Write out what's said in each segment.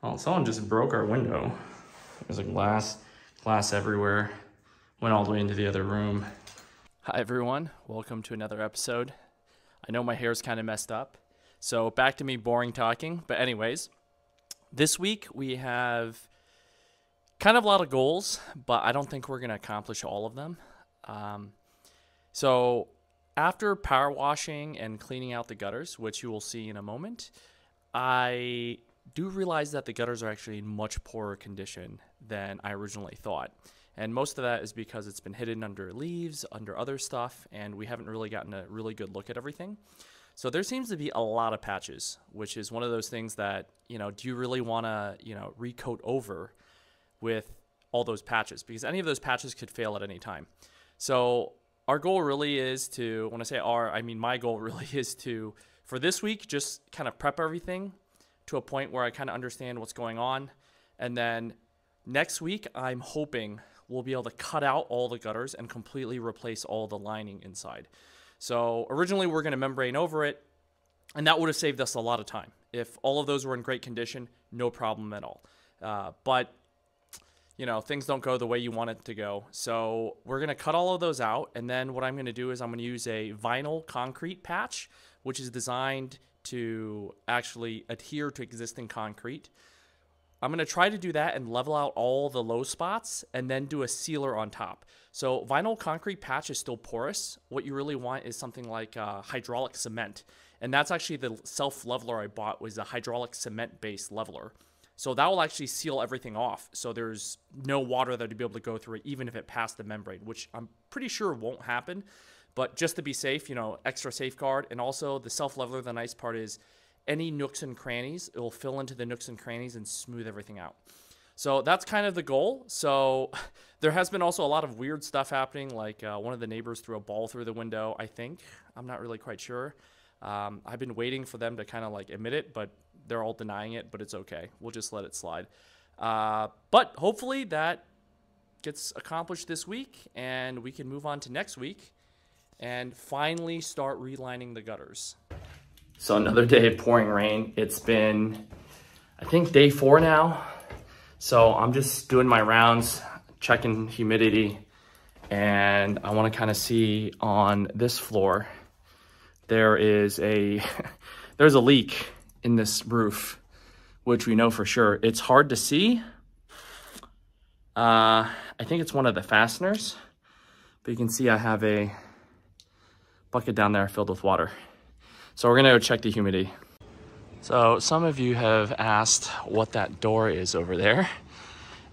Oh, someone just broke our window. There's a glass everywhere. Went all the way into the other room. Hi everyone, welcome to another episode. I know my hair's kind of messed up, so back to me boring talking. But anyways, this week we have kind of a lot of goals, but I don't think we're going to accomplish all of them. So after power washing and cleaning out the gutters, which you will see in a moment, I do realize that the gutters are actually in much poorer condition than I originally thought. And most of that is because it's been hidden under leaves, under other stuff, and we haven't really gotten a really good look at everything. So there seems to be a lot of patches, which is one of those things that, do you really want to, recoat over with all those patches? Because any of those patches could fail at any time. So our goal really is to, when I say our, I mean my goal really is to, for this week, just kind of prep everything to a point where I kind of understand what's going on. And then next week, I'm hoping we'll be able to cut out all the gutters and completely replace all the lining inside. So originally we're going to membrane over it, and that would have saved us a lot of time. If all of those were in great condition, no problem at all. But things don't go the way you want it to go. So we're going to cut all of those out, and then what I'm going to do is I'm going to use a vinyl concrete patch, which is designed to actually adhere to existing concrete. I'm going to try to do that and level out all the low spots and then do a sealer on top. So vinyl concrete patch is still porous. What you really want is something like hydraulic cement. And that's actually the self-leveler I bought, was a hydraulic cement-based leveler. So that will actually seal everything off. So there's no water that would be able to go through it, even if it passed the membrane, which I'm pretty sure won't happen. But just to be safe, extra safeguard. And also the self-leveler, the nice part is any nooks and crannies, it will fill into the nooks and crannies and smooth everything out. So that's kind of the goal. So there has been also a lot of weird stuff happening, like one of the neighbors threw a ball through the window, I think. I'm not really quite sure. I've been waiting for them to kind of admit it, but they're all denying it, but it's okay. We'll just let it slide. But hopefully that gets accomplished this week, and we can move on to next week and finally start relining the gutters. So another day of pouring rain. It's been, I think, day 4 now. So I'm just doing my rounds, checking humidity, and I want to kind of see on this floor, there's a leak in this roof, which we know for sure. It's hard to see. I think it's one of the fasteners, but you can see I have a bucket down there filled with water. So we're gonna go check the humidity. So some of you have asked what that door is over there,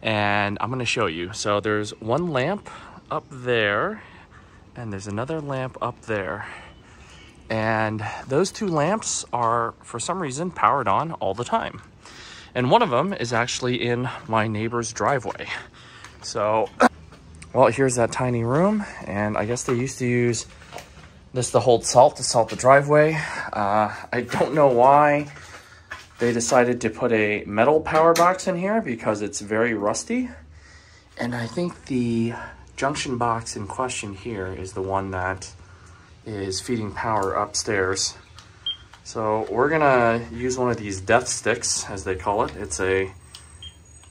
and I'm gonna show you. So there's one lamp up there, and there's another lamp up there. And those 2 lamps are, for some reason, powered on all the time. And one of them is actually in my neighbor's driveway. So, well, here's that tiny room, and I guess they used to use this to hold salt, to salt the driveway. I don't know why they decided to put a metal power box in here, because it's very rusty. And I think the junction box in question here is the one that is feeding power upstairs. So we're gonna use one of these death sticks, as they call it. It's a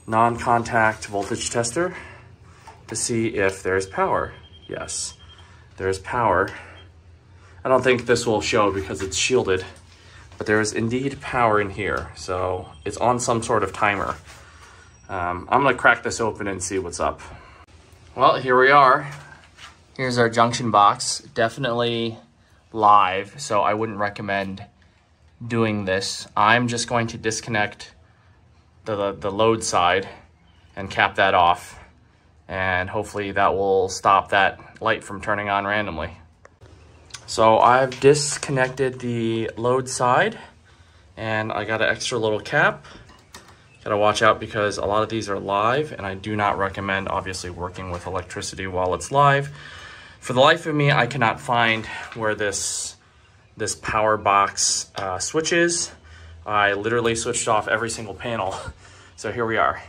non-contact voltage tester to see if there's power. Yes, there's power. I don't think this will show because it's shielded, but there is indeed power in here. So it's on some sort of timer. I'm gonna crack this open and see what's up. Well, here we are. Here's our junction box, definitely live, so I wouldn't recommend doing this. I'm just going to disconnect the load side and cap that off, and hopefully that will stop that light from turning on randomly. So I've disconnected the load side, and I got an extra little cap. Gotta watch out because a lot of these are live, and I do not recommend obviously working with electricity while it's live. For the life of me, I cannot find where this power box switch is. I literally switched off every single panel. So here we are.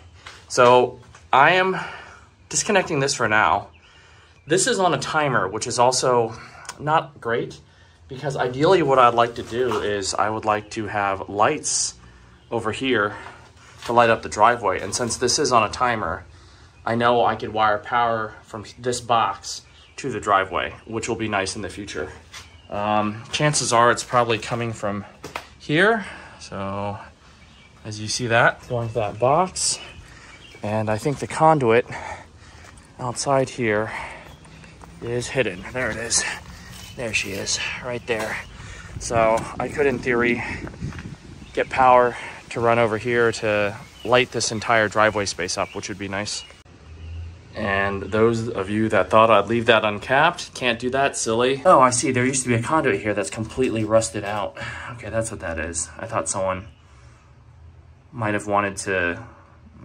So I am disconnecting this for now. This is on a timer, which is also not great, because ideally what I'd like to do is I would like to have lights over here to light up the driveway. And since this is on a timer, I know I could wire power from this box to the driveway, which will be nice in the future. Chances are it's probably coming from here. So as you see that, going to that box. And I think the conduit outside here is hidden. There it is. There she is, right there. So I could, in theory, get power to run over here to light this entire driveway space up, which would be nice. And those of you that thought I'd leave that uncapped, can't do that, silly. Oh, I see, there used to be a conduit here that's completely rusted out. Okay, that's what that is. I thought someone might have wanted to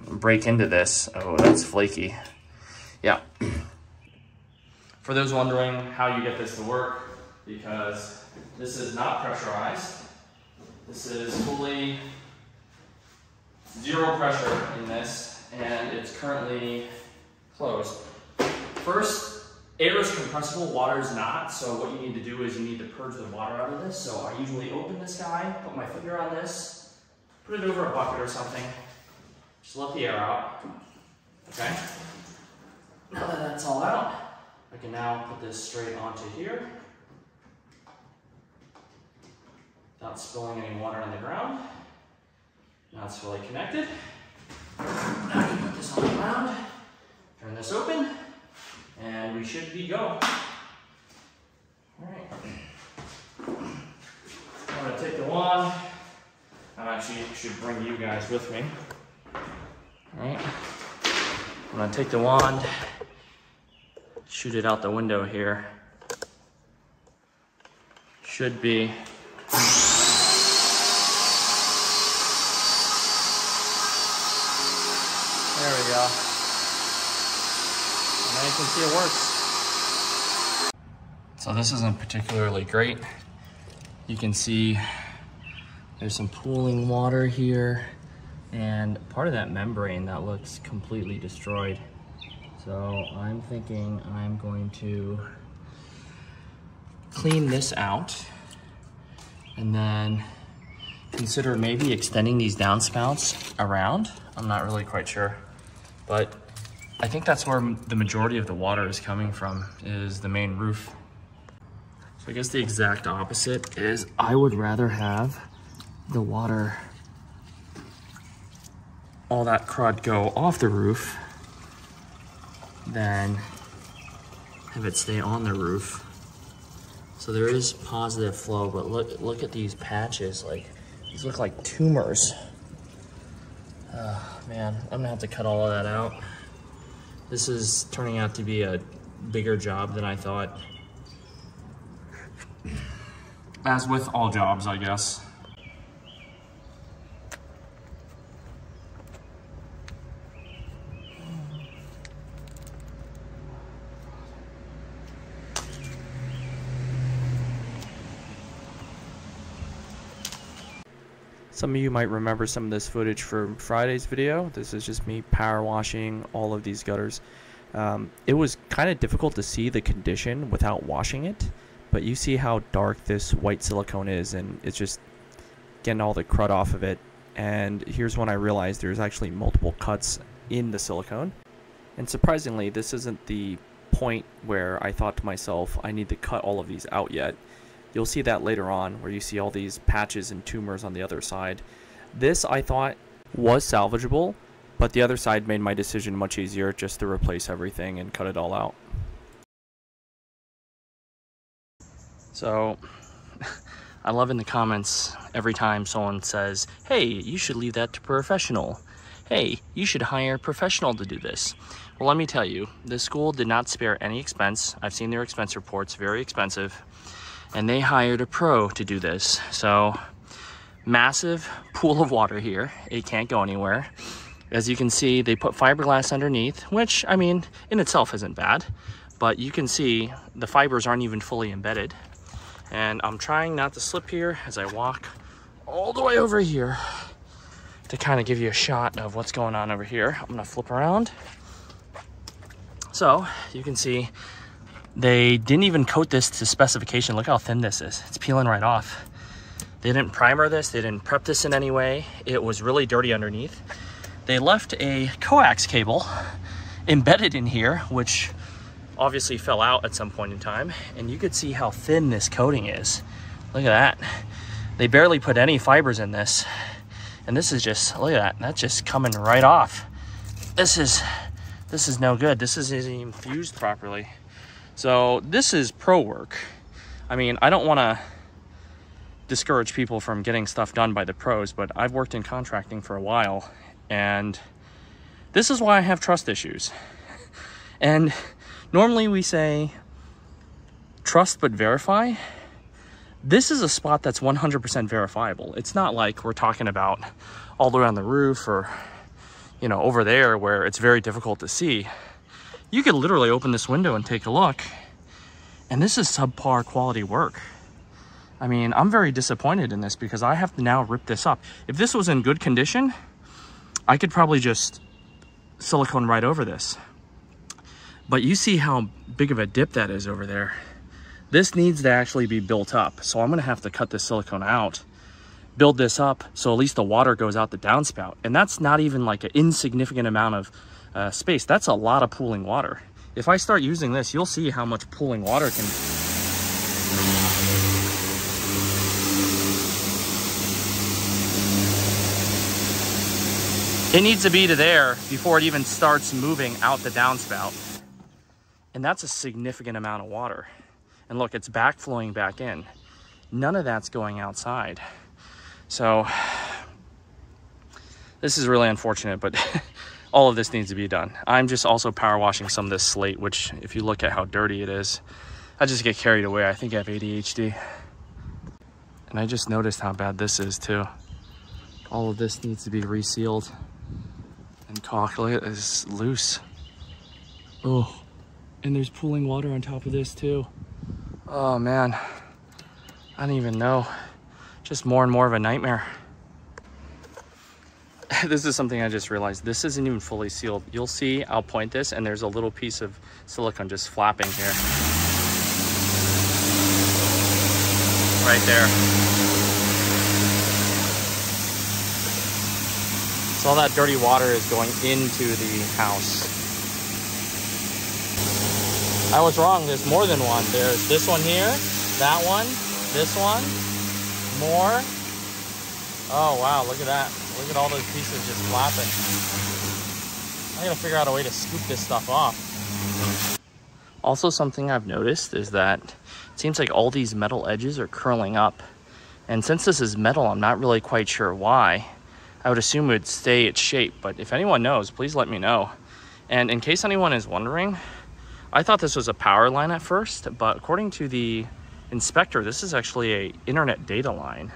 break into this. Oh, that's flaky. Yeah. For those wondering how you get this to work, because this is not pressurized. This is fully zero pressure in this, and it's currently closed. First, air is compressible, water is not, so what you need to do is you need to purge the water out of this. So I usually open this guy, put my finger on this, put it over a bucket or something, just let the air out, okay? Now that that's all out, I can now put this straight onto here without spilling any water on the ground. Now it's fully connected. Now I can put this on the ground, turn this open, and we should be go. All right. I'm gonna take the wand. I actually should bring you guys with me. All right. I'm gonna take the wand, shoot it out the window here. Should be. There we go. And now you can see it works. So this isn't particularly great. You can see there's some pooling water here and part of that membrane that looks completely destroyed. So I'm thinking I'm going to clean this out and then consider maybe extending these downspouts around. I'm not really quite sure, but I think that's where the majority of the water is coming from, is the main roof. So I guess the exact opposite is I would rather have the water, all that crud go off the roof than have it stay on the roof. So there is positive flow, but look at these patches. Like, these look like tumors. Man, I'm gonna have to cut all of that out. This is turning out to be a bigger job than I thought. As with all jobs, I guess. Some of you might remember some of this footage from Friday's video. This is just me power washing all of these gutters. It was kind of difficult to see the condition without washing it, but you see how dark this white silicone is, and it's just getting all the crud off of it. And here's when I realized there's actually multiple cuts in the silicone. And surprisingly, this isn't the point where I thought to myself, I need to cut all of these out yet. You'll see that later on, where you see all these patches and tumors on the other side. This, I thought, was salvageable, but the other side made my decision much easier, just to replace everything and cut it all out. So, I love in the comments every time someone says, hey, you should leave that to a professional. Hey, you should hire a professional to do this. Well, let me tell you, this school did not spare any expense. I've seen their expense reports, very expensive. And they hired a pro to do this. So, massive pool of water here. It can't go anywhere. As you can see, they put fiberglass underneath, which, I mean, in itself isn't bad. But you can see the fibers aren't even fully embedded. And I'm trying not to slip here as I walk all the way over here to kind of give you a shot of what's going on over here. I'm gonna flip around. So, you can see they didn't even coat this to specification. Look how thin this is. It's peeling right off. They didn't primer this. They didn't prep this in any way. It was really dirty underneath. they left a coax cable embedded in here, which obviously fell out at some point in time. And you could see how thin this coating is. Look at that. They barely put any fibers in this. And this is just, look at that. That's just coming right off. This is no good. This isn't even fused properly. So this is pro work. I mean, I don't want to discourage people from getting stuff done by the pros, but I've worked in contracting for a while, and this is why I have trust issues. And normally we say trust but verify. This is a spot that's 100% verifiable. It's not like we're talking about all the way on the roof or, you know, over there where it's very difficult to see. You could literally open this window and take a look, and this is subpar quality work. I mean, I'm very disappointed in this because I have to now rip this up. If this was in good condition, I could probably just silicone right over this. But you see how big of a dip that is over there. This needs to actually be built up. So I'm gonna have to cut this silicone out, build this up so at least the water goes out the downspout. And that's not even like an insignificant amount of space. That's a lot of pooling water. If I start using this, you'll see how much pooling water can... It needs to be to there before it even starts moving out the downspout. And that's a significant amount of water. And look, it's backflowing back in. None of that's going outside. So this is really unfortunate, but all of this needs to be done. I'm just also power washing some of this slate, which if you look at how dirty it is, I just get carried away. I think I have ADHD. And I just noticed how bad this is too. All of this needs to be resealed and caulked. Look at it, it's loose. Oh, and there's pooling water on top of this too. Oh man, I don't even know. Just more and more of a nightmare. This is something I just realized. This isn't even fully sealed. You'll see, I'll point this, and there's a little piece of silicone just flapping here. Right there. So all that dirty water is going into the house. I was wrong, there's more than one. There's this one here, that one, this one, more. Oh wow, look at that. Look at all those pieces just flapping. I gotta figure out a way to scoop this stuff off. Also, something I've noticed is that it seems like all these metal edges are curling up. And since this is metal, I'm not really quite sure why. I would assume it would stay its shape, but if anyone knows, please let me know. And in case anyone is wondering, I thought this was a power line at first, but according to the inspector, this is actually a internet data line.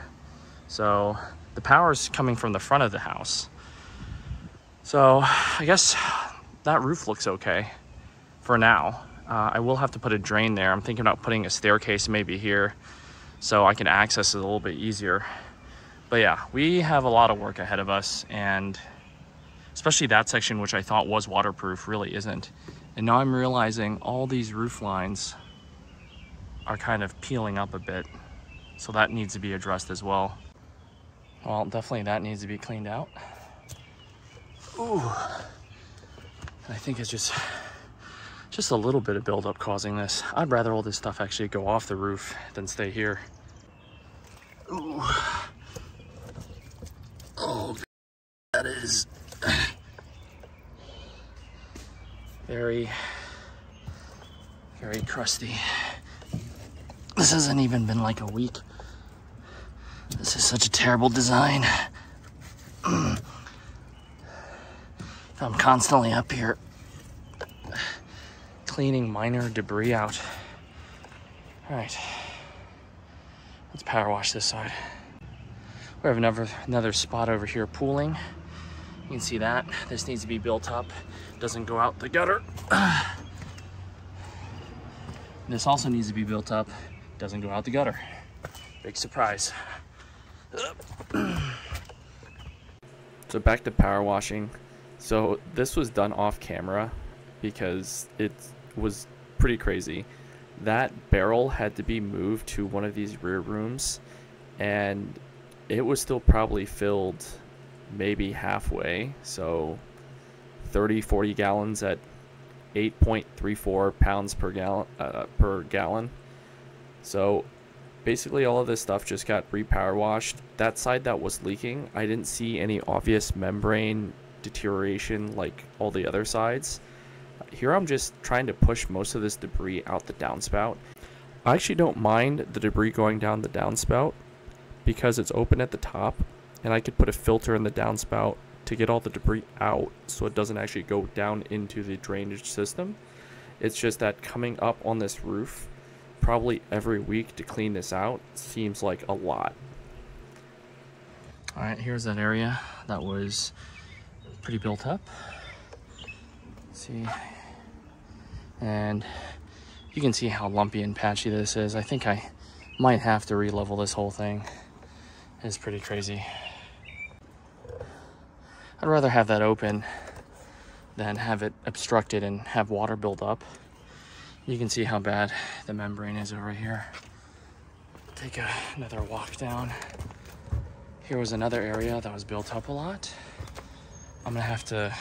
So the power is coming from the front of the house. So I guess that roof looks okay for now. I will have to put a drain there. I'm thinking about putting a staircase maybe here so I can access it a little bit easier. But yeah, we have a lot of work ahead of us, and especially that section, which I thought was waterproof, really isn't. And now I'm realizing all these roof lines are kind of peeling up a bit. So that needs to be addressed as well. Well, definitely that needs to be cleaned out. Ooh. And I think it's just a little bit of buildup causing this. I'd rather all this stuff actually go off the roof than stay here. Ooh. Oh, that is very, very crusty. This hasn't even been like a week. This is such a terrible design. I'm constantly up here cleaning minor debris out. All right, let's power wash this side. We have another spot over here pooling. You can see that. This needs to be built up. Doesn't go out the gutter. This also needs to be built up. Doesn't go out the gutter. Big surprise. So back to power washing. So this was done off camera because it was pretty crazy. That barrel had to be moved to one of these rear rooms, and it was still probably filled maybe halfway. So 30-40 gallons at 8.34 pounds per gallon. So basically all of this stuff just got re-power washed. That side that was leaking, I didn't see any obvious membrane deterioration like all the other sides. Here I'm just trying to push most of this debris out the downspout. I actually don't mind the debris going down the downspout because it's open at the top, and I could put a filter in the downspout to get all the debris out so it doesn't actually go down into the drainage system. It's just that coming up on this roof probably every week to clean this out seems like a lot. All right, here's that area that was pretty built up. Let's see, and you can see how lumpy and patchy this is. I think I might have to re-level this whole thing. It's pretty crazy. I'd rather have that open than have it obstructed and have water build up. You can see how bad the membrane is over here. Take another walk down. Here was another area that was built up a lot. I'm gonna have to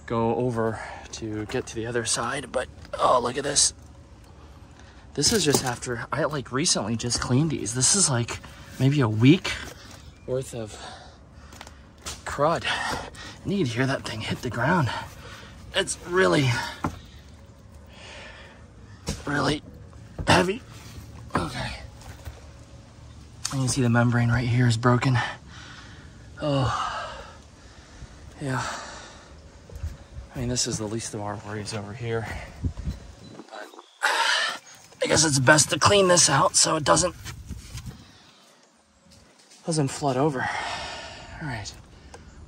go over to get to the other side, but oh, look at this. This is just after I like recently just cleaned these. This is like maybe a week worth of crud. You need to hear that thing hit the ground. It's really heavy. Okay. And you see the membrane right here is broken. Oh, yeah. I mean, this is the least of our worries over here. But I guess it's best to clean this out so it doesn't flood over. All right,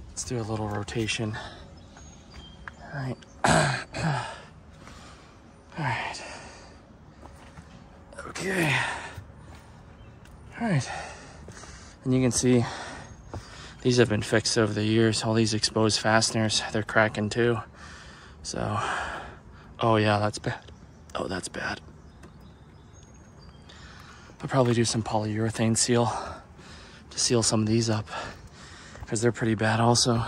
let's do a little rotation. All right. All right. Okay. All right. And you can see these have been fixed over the years. All these exposed fasteners, they're cracking too. So, oh yeah, that's bad. Oh, that's bad. I'll probably do some polyurethane seal to seal some of these up because they're pretty bad also.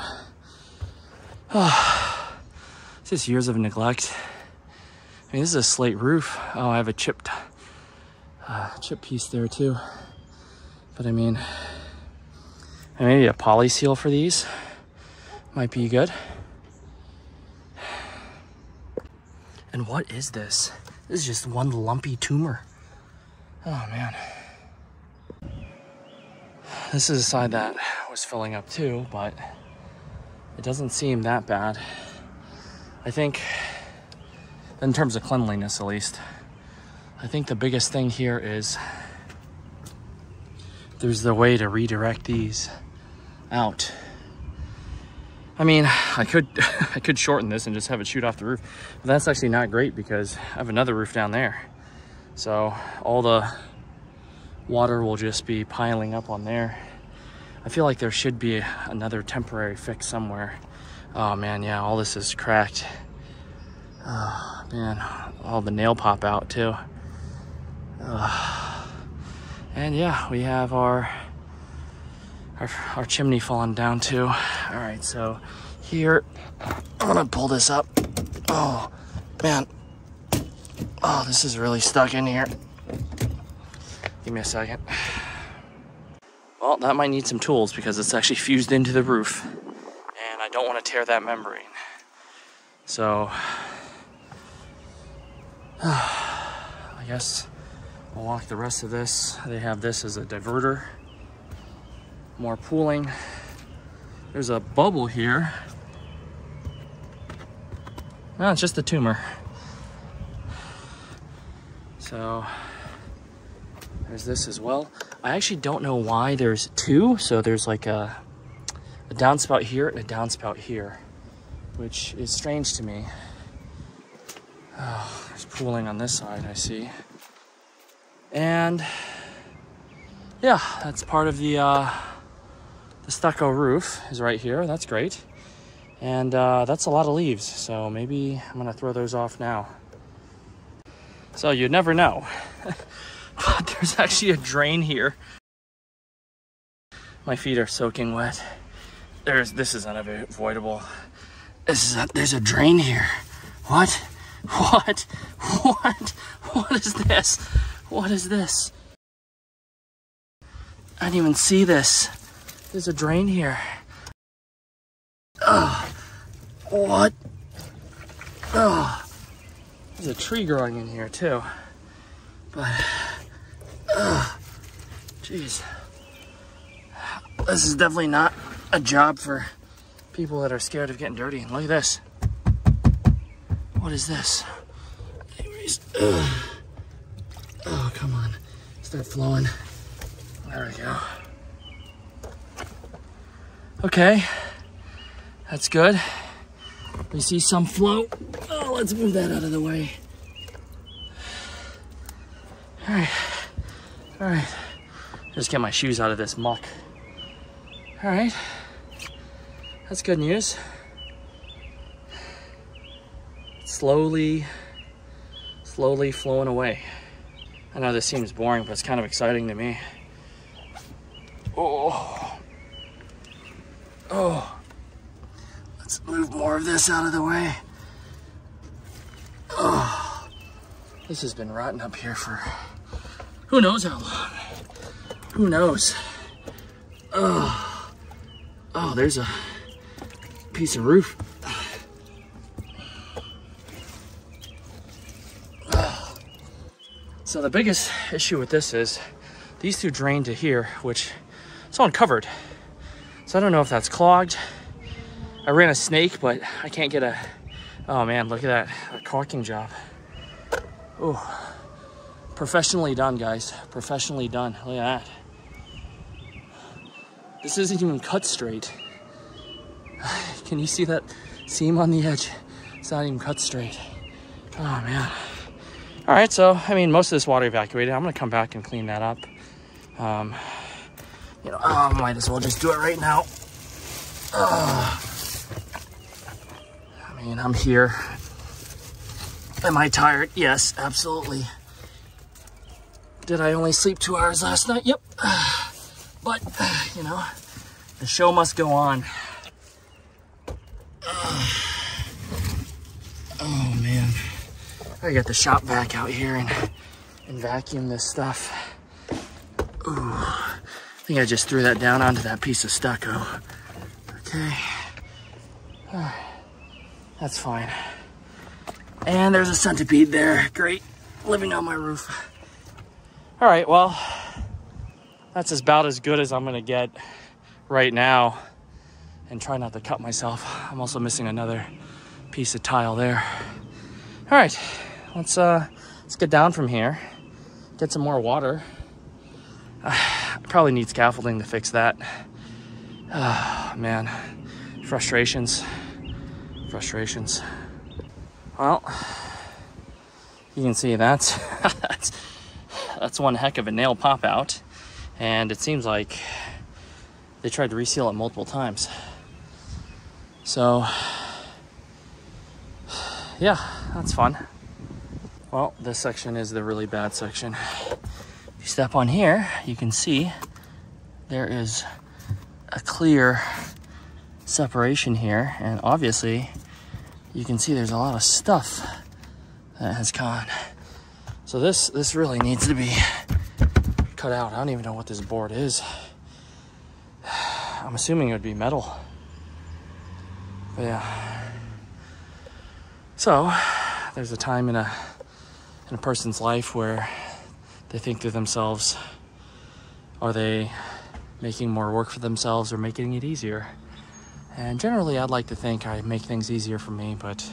Oh, it's just years of neglect. I mean, this is a slate roof. Oh, I have a chip piece there too. But I mean, maybe a poly seal for these might be good. And what is this? This is just one lumpy tumor. Oh man. This is a side that was filling up too, but it doesn't seem that bad. I think, in terms of cleanliness at least, I think the biggest thing here is there's the way to redirect these out. I mean, I could shorten this and just have it shoot off the roof, but that's actually not great because I have another roof down there. So all the water will just be piling up on there. I feel like there should be another temporary fix somewhere. Oh man, yeah, all this is cracked. Oh man, all the nail pop out too. And yeah, we have our chimney falling down too. All right, so here, I'm gonna pull this up. Oh man, oh, this is really stuck in here. Give me a second. Well, that might need some tools because it's actually fused into the roof and I don't want to tear that membrane. So, I guess I'll walk the rest of this. They have this as a diverter. More pooling. There's a bubble here. No, it's just a tumor. So there's this as well. I actually don't know why there's two. So there's like a downspout here and a downspout here, which is strange to me. Oh, there's pooling on this side, I see. And yeah, that's part of the stucco roof is right here. That's great. And that's a lot of leaves. So maybe I'm gonna throw those off now. So you never know. But there's actually a drain here. My feet are soaking wet. This is unavoidable. There's a drain here. What? What? What? What is this? What is this? I didn't even see this. There's a drain here. Oh, what? Oh, there's a tree growing in here too. But, jeez. This is definitely not a job for people that are scared of getting dirty. And look at this. What is this? Anyways, oh, come on. Start flowing. There we go. Okay. That's good. We see some flow. Oh, let's move that out of the way. All right. All right. Just get my shoes out of this muck. All right. That's good news. Slowly flowing away. I know this seems boring, but it's kind of exciting to me. Oh. Oh. Let's move more of this out of the way. Oh. This has been rotting up here for who knows how long. Who knows? Oh. Oh, there's a piece of roof. So the biggest issue with this is these two drain to here, which it's uncovered. So I don't know if that's clogged. I ran a snake, but I can't get a, oh man, look at that, a caulking job. Oh, professionally done, guys. Professionally done, look at that. This isn't even cut straight. Can you see that seam on the edge? It's not even cut straight. Oh man. All right, so, I mean, most of this water evacuated. I'm gonna come back and clean that up. You know, I might as well just do it right now. I mean, I'm here. Am I tired? Yes, absolutely. Did I only sleep 2 hours last night? Yep. But, you know, the show must go on. Oh, man. I got the shop vac out here and vacuum this stuff. Ooh, I think I just threw that down onto that piece of stucco. Okay. All right. That's fine. And there's a centipede there. Great. Living on my roof. All right, well, that's about as good as I'm gonna get right now. And try not to cut myself. I'm also missing another piece of tile there. All right, let's get down from here. Get some more water. I probably need scaffolding to fix that. Oh, man, frustrations. Well, you can see that's one heck of a nail pop out, and it seems like they tried to reseal it multiple times. So, yeah, that's fun. Well, this section is the really bad section. If you step on here, you can see there is a clear separation here, and obviously you can see there's a lot of stuff that has gone. So this really needs to be cut out. I don't even know what this board is. I'm assuming it would be metal. But yeah. So there's a time in a person's life where they think to themselves, are they making more work for themselves or making it easier? And generally I'd like to think I make things easier for me, but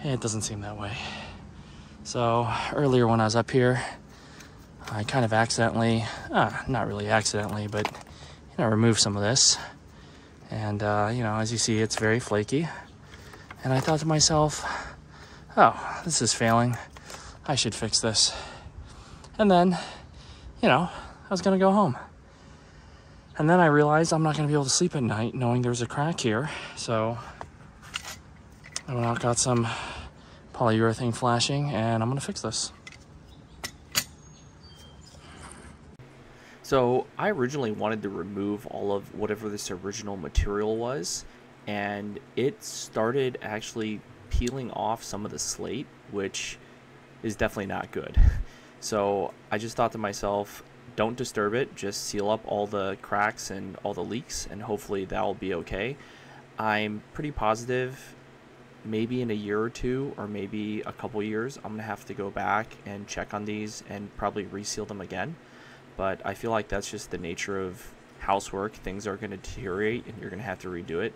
it doesn't seem that way. So earlier when I was up here, I kind of accidentally, not really accidentally, but you know, removed some of this. And you know, as you see, it's very flaky. And I thought to myself, oh, this is failing. I should fix this. And then, you know, I was gonna go home. And then I realized I'm not gonna be able to sleep at night knowing there's a crack here. So I went out, got some polyurethane flashing, and I'm gonna fix this. So I originally wanted to remove all of whatever this original material was, and it started actually peeling off some of the slate, which is definitely not good. So I just thought to myself, don't disturb it, just seal up all the cracks and all the leaks, and hopefully that'll be okay. I'm pretty positive maybe in a year or two, or maybe a couple years, I'm gonna have to go back and check on these and probably reseal them again. But I feel like that's just the nature of housework. Things are going to deteriorate and you're going to have to redo it.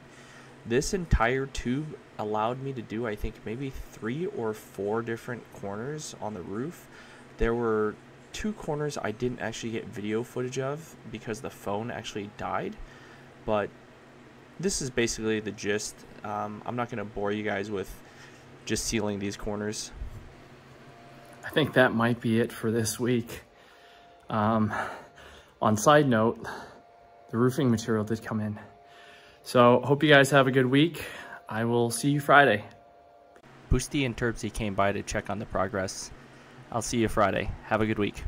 This entire tube allowed me to do, I think, maybe 3 or 4 different corners on the roof. There were 2 corners I didn't actually get video footage of because the phone actually died. But this is basically the gist. I'm not going to bore you guys with just sealing these corners. I think that might be it for this week. On side note, the roofing material did come in. So hope you guys have a good week. I will see you Friday. Boosty and Terpsy came by to check on the progress. I'll see you Friday. Have a good week.